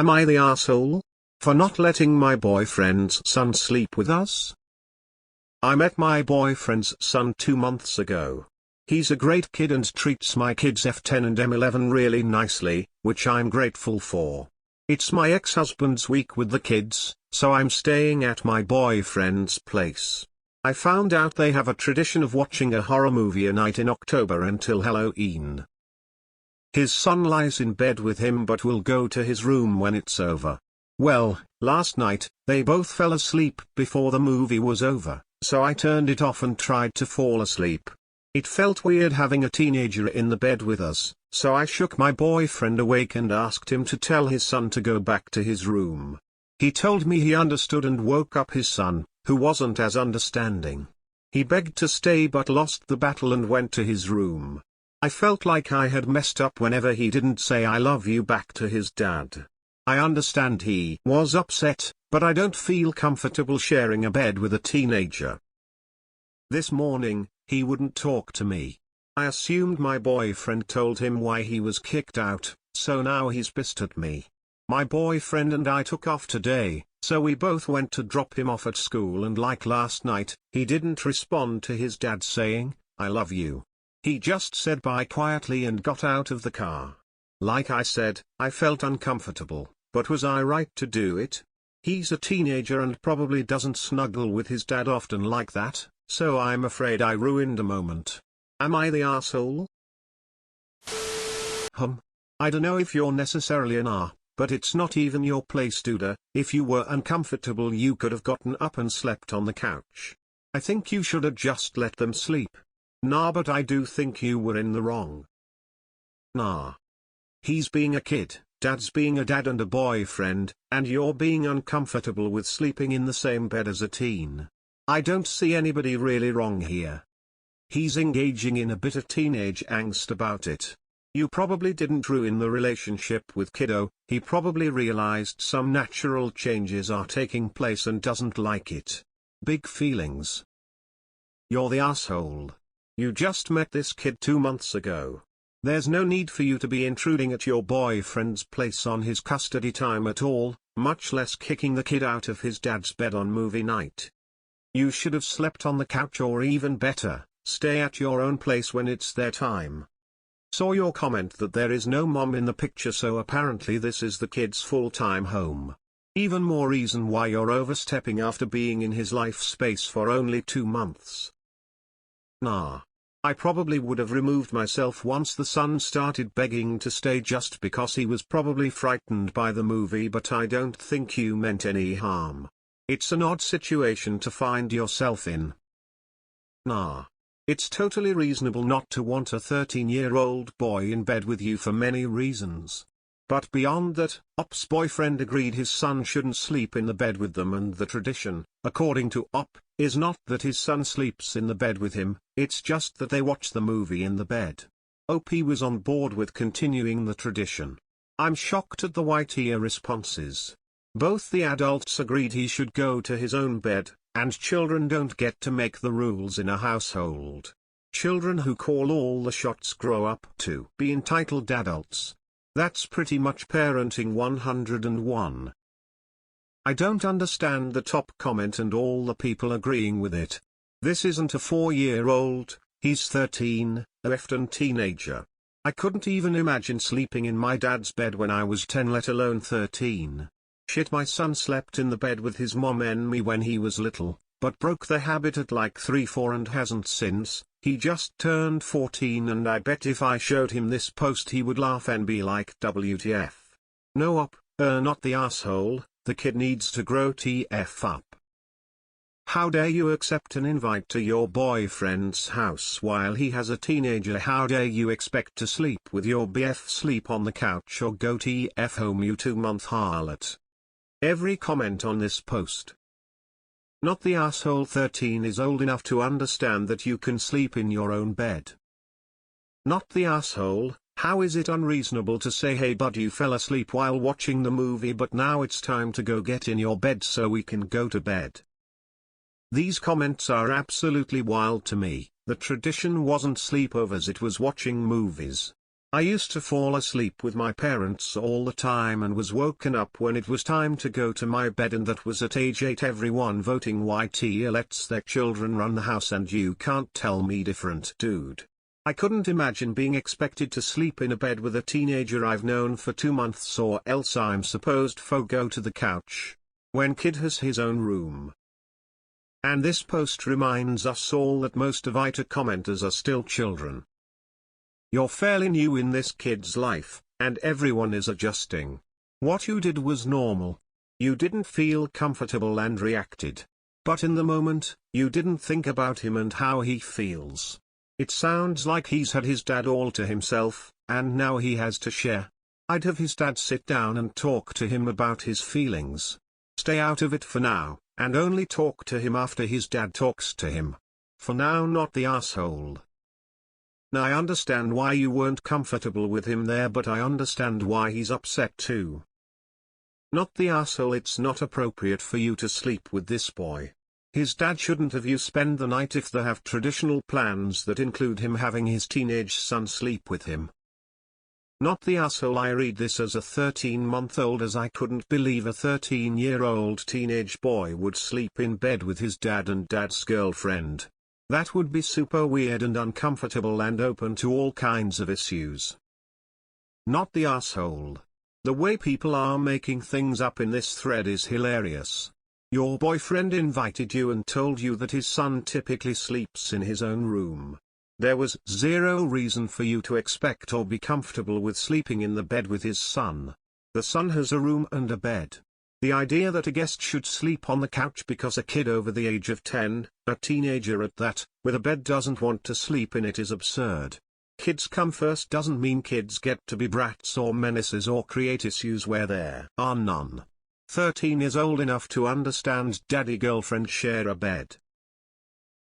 Am I the asshole? For not letting my boyfriend's son sleep with us? I met my boyfriend's son 2 months ago. He's a great kid and treats my kids F10 and M11 really nicely, which I'm grateful for. It's my ex-husband's week with the kids, so I'm staying at my boyfriend's place. I found out they have a tradition of watching a horror movie a night in October until Halloween. His son lies in bed with him but will go to his room when it's over. Well, last night, they both fell asleep before the movie was over, so I turned it off and tried to fall asleep. It felt weird having a teenager in the bed with us, so I shook my boyfriend awake and asked him to tell his son to go back to his room. He told me he understood and woke up his son, who wasn't as understanding. He begged to stay but lost the battle and went to his room. I felt like I had messed up whenever he didn't say I love you back to his dad. I understand he was upset, but I don't feel comfortable sharing a bed with a teenager. This morning, he wouldn't talk to me. I assumed my boyfriend told him why he was kicked out, so now he's pissed at me. My boyfriend and I took off today, so we both went to drop him off at school, and like last night, he didn't respond to his dad saying, "I love you." He just said bye quietly and got out of the car. Like I said, I felt uncomfortable, but was I right to do it? He's a teenager and probably doesn't snuggle with his dad often like that, so I'm afraid I ruined a moment. Am I the asshole? I don't know if you're necessarily an A, but it's not even your place, dude. If you were uncomfortable you could have gotten up and slept on the couch. I think you should have just let them sleep. Nah, but I do think you were in the wrong. Nah. He's being a kid, dad's being a dad and a boyfriend, and you're being uncomfortable with sleeping in the same bed as a teen. I don't see anybody really wrong here. He's engaging in a bit of teenage angst about it. You probably didn't ruin the relationship with kiddo, he probably realized some natural changes are taking place and doesn't like it. Big feelings. You're the asshole. You just met this kid 2 months ago. There's no need for you to be intruding at your boyfriend's place on his custody time at all, much less kicking the kid out of his dad's bed on movie night. You should have slept on the couch, or even better, stay at your own place when it's their time. Saw your comment that there is no mom in the picture, so apparently this is the kid's full-time home. Even more reason why you're overstepping after being in his life space for only 2 months. Nah. I probably would have removed myself once the son started begging to stay just because he was probably frightened by the movie, but I don't think you meant any harm. It's an odd situation to find yourself in. Nah. It's totally reasonable not to want a 13-year-old boy in bed with you for many reasons. But beyond that, Op's boyfriend agreed his son shouldn't sleep in the bed with them, and the tradition, according to Op, is not that his son sleeps in the bed with him, it's just that they watch the movie in the bed. OP was on board with continuing the tradition. I'm shocked at the YTA responses. Both the adults agreed he should go to his own bed, and children don't get to make the rules in a household. Children who call all the shots grow up to be entitled adults. That's pretty much parenting 101. I don't understand the top comment and all the people agreeing with it. This isn't a 4-year-old, he's 13, a effed teenager. I couldn't even imagine sleeping in my dad's bed when I was 10, let alone 13. Shit, my son slept in the bed with his mom and me when he was little, but broke the habit at like 3-4 and hasn't since. He just turned 14, and I bet if I showed him this post he would laugh and be like, WTF. No Op, not the asshole, the kid needs to grow TF up. How dare you accept an invite to your boyfriend's house while he has a teenager? How dare you expect to sleep with your BF? Sleep on the couch or go TF home, you 2-month harlot. Every comment on this post. Not the asshole. 13 is old enough to understand that you can sleep in your own bed. Not the asshole. How is it unreasonable to say, hey bud, you fell asleep while watching the movie, but now it's time to go get in your bed so we can go to bed? These comments are absolutely wild to me. The tradition wasn't sleepovers, it was watching movies. I used to fall asleep with my parents all the time and was woken up when it was time to go to my bed, and that was at age 8. Everyone voting YT lets their children run the house and you can't tell me different, dude. I couldn't imagine being expected to sleep in a bed with a teenager I've known for 2 months, or else I'm supposed to go to the couch when kid has his own room. And this post reminds us all that most of AITA commenters are still children. You're fairly new in this kid's life, and everyone is adjusting. What you did was normal. You didn't feel comfortable and reacted. But in the moment, you didn't think about him and how he feels. It sounds like he's had his dad all to himself, and now he has to share. I'd have his dad sit down and talk to him about his feelings. Stay out of it for now, and only talk to him after his dad talks to him. For now, not the asshole. Now I understand why you weren't comfortable with him there, but I understand why he's upset too. Not the asshole. It's not appropriate for you to sleep with this boy. His dad shouldn't have you spend the night if they have traditional plans that include him having his teenage son sleep with him. Not the asshole. I read this as a 13-month-old, as I couldn't believe a 13-year-old teenage boy would sleep in bed with his dad and dad's girlfriend. That would be super weird and uncomfortable and open to all kinds of issues. Not the asshole. The way people are making things up in this thread is hilarious. Your boyfriend invited you and told you that his son typically sleeps in his own room. There was zero reason for you to expect or be comfortable with sleeping in the bed with his son. The son has a room and a bed. The idea that a guest should sleep on the couch because a kid over the age of 10, a teenager at that, with a bed doesn't want to sleep in it is absurd. Kids come first doesn't mean kids get to be brats or menaces or create issues where there are none. 13 is old enough to understand daddy-girlfriend share a bed.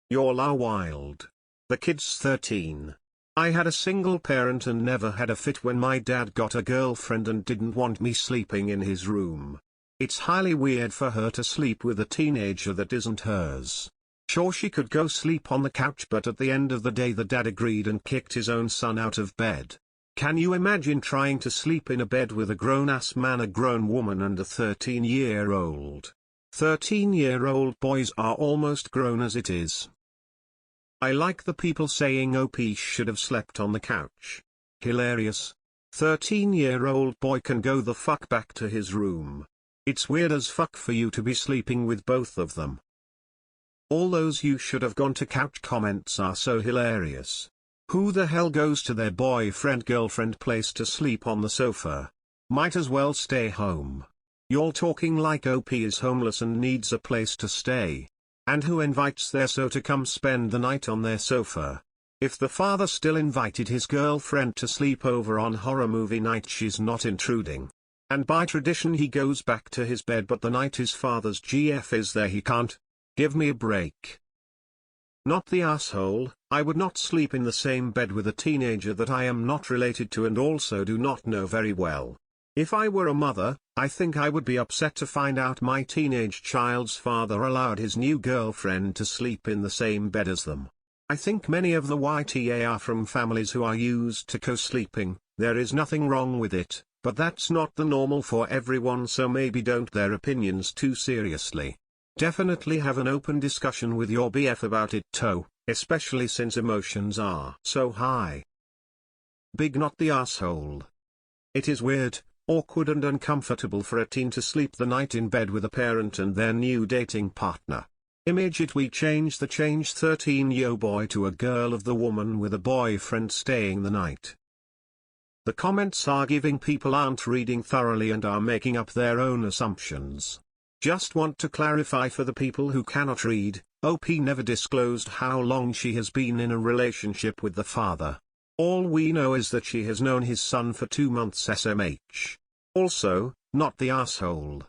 You're la wild. The kid's 13. I had a single parent and never had a fit when my dad got a girlfriend and didn't want me sleeping in his room. It's highly weird for her to sleep with a teenager that isn't hers. Sure, she could go sleep on the couch, but at the end of the day the dad agreed and kicked his own son out of bed. Can you imagine trying to sleep in a bed with a grown-ass man, a grown woman and a 13-year-old? 13-year-old boys are almost grown as it is. I like the people saying OP should have slept on the couch. Hilarious. 13-year-old boy can go the fuck back to his room. It's weird as fuck for you to be sleeping with both of them. All those "you should have gone to couch" comments are so hilarious. Who the hell goes to their boyfriend-girlfriend place to sleep on the sofa? Might as well stay home. You're talking like OP is homeless and needs a place to stay. And who invites their so to come spend the night on their sofa? If the father still invited his girlfriend to sleep over on horror movie night, she's not intruding. And by tradition he goes back to his bed, but the night his father's GF is there he can't. Give me a break. Not the asshole. I would not sleep in the same bed with a teenager that I am not related to and also do not know very well. If I were a mother, I think I would be upset to find out my teenage child's father allowed his new girlfriend to sleep in the same bed as them. I think many of the YTA are from families who are used to co-sleeping. There is nothing wrong with it, but that's not the normal for everyone, so maybe don't their opinions too seriously. Definitely have an open discussion with your BF about it too, especially since emotions are so high. Big not the asshole. It is weird, awkward and uncomfortable for a teen to sleep the night in bed with a parent and their new dating partner. Immediately change 13-year boy to a girl of the woman with a boyfriend staying the night. The comments are giving people aren't reading thoroughly and are making up their own assumptions. Just want to clarify for the people who cannot read, OP never disclosed how long she has been in a relationship with the father. All we know is that she has known his son for 2 months SMH. Also, not the asshole.